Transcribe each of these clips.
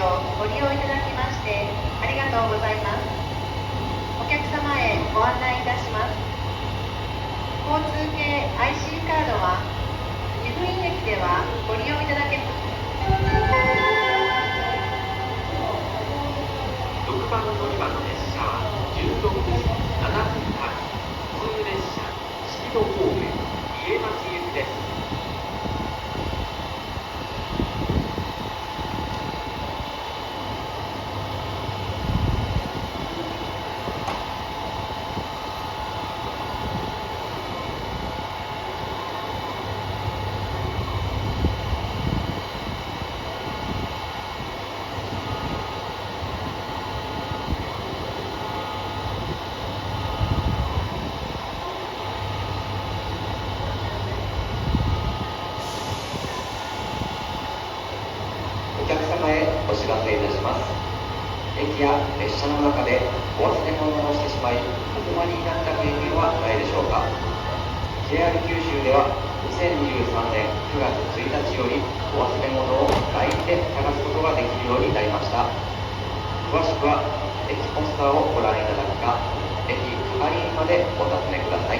をご利用いただきましてありがとうございます。お客様へご案内いたします。交通系 IC カードは湯布院駅ではご利用いただけます。6番乗り場の列車は16時7分発普通列車宍戸方面家町行きです。お客様へお知らせいたします。駅や列車の中でお忘れ物をしてしまいお困りになった経験はないでしょうか。 JR 九州では2023年9月1日よりお忘れ物を LINE で探すことができるようになりました。詳しくは駅ポスターをご覧いただくか駅係員までお尋ねください。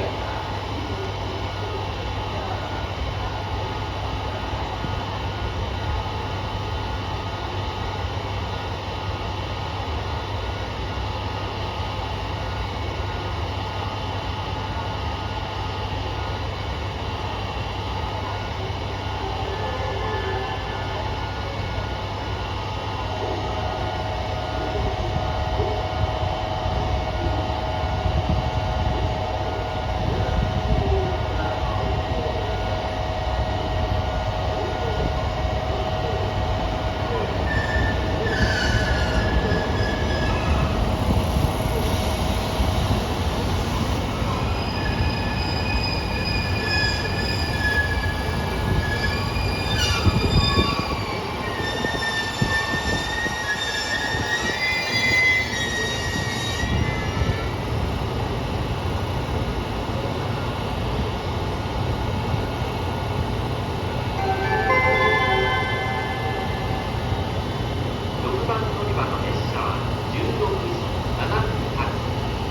6番乗り場の列車は16時7分発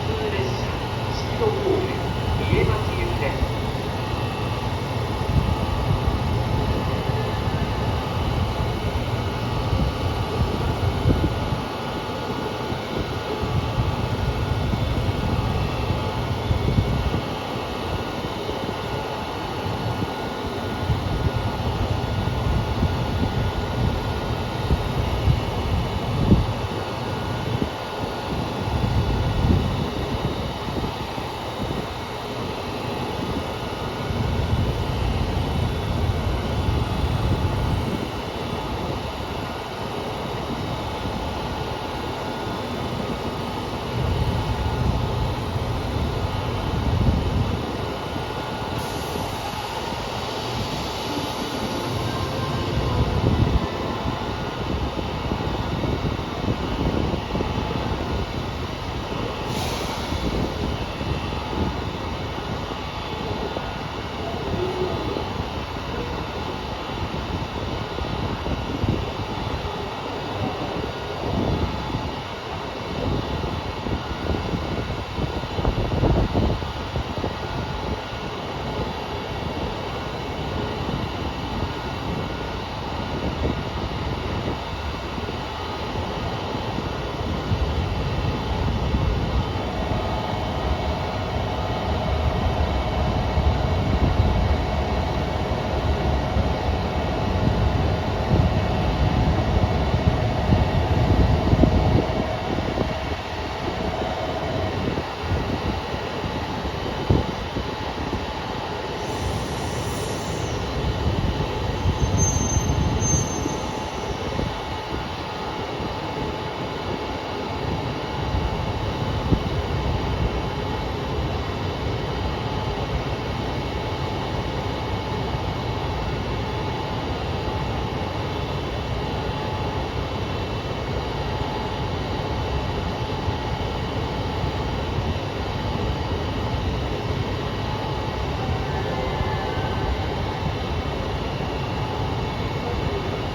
普通列車宍戸方面家町行きです。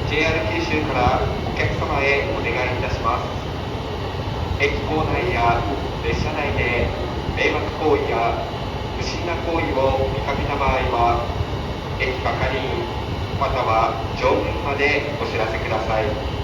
JR 九州からお客様へお願いいたします。駅構内や列車内で迷惑行為や不審な行為を見かけた場合は、駅係員または乗務員までお知らせください。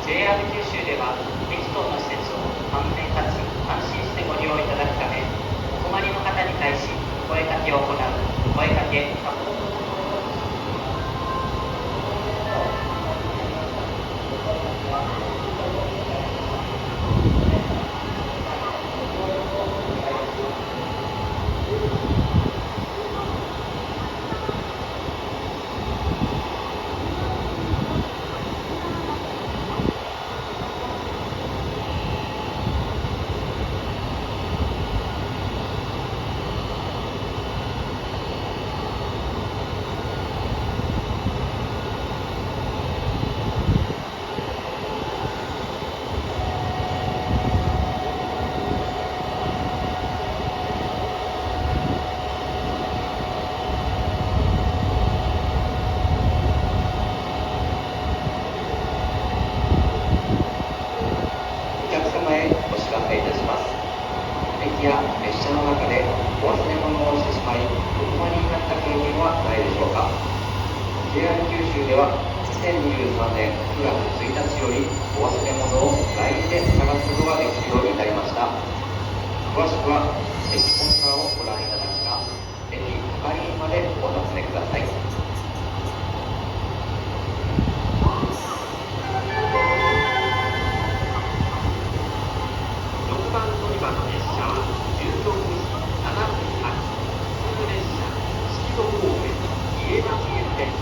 JR 九州では駅等の施設を安全かつ安心してご利用いただくため、お困りの方に対し声かけを行う声かけサポート駅や列車の中でお忘れ物をしてしまいお困りになった経験はないでしょうか。 JR 九州では2023年9月1日よりお忘れ物を LINE で探すことができるようになりました。詳しくは駅ポスターをご覧いただくか、駅係員までお尋ねください。6番乗り場の列車は16時7分発普通列車四季戸方面家町行きです。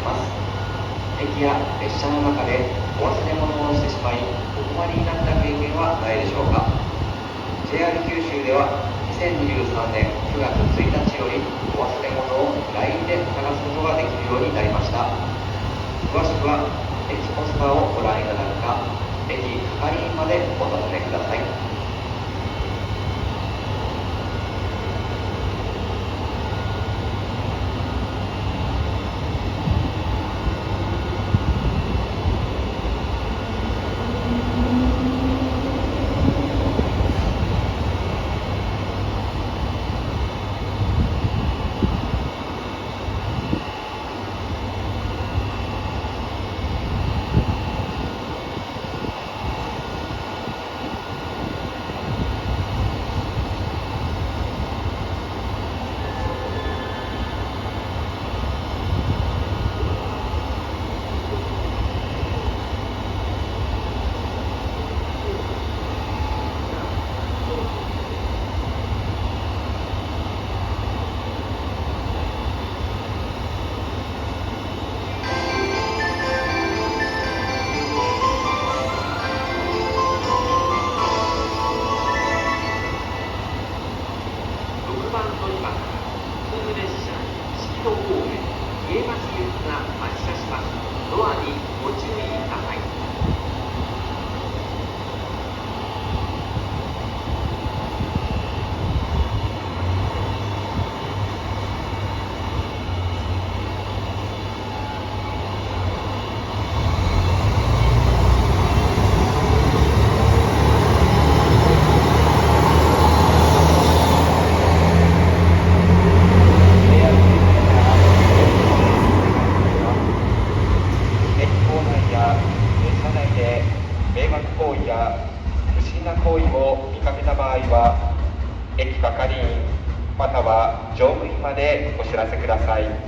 ます。駅や列車の中でお忘れ物をしてしまいお困りになった経験はないでしょうか。 JR 九州では2023年9月1日よりお忘れ物を LINE で探すことができるようになりました。詳しくは駅ポスターをご覧いただくか、駅係員までお尋ねください。6番乗り場から普通列車式戸方面家町行きが発車します。ドアにご注意ください。迷惑行為や不審な行為を見かけた場合は駅係員または乗務員までお知らせください。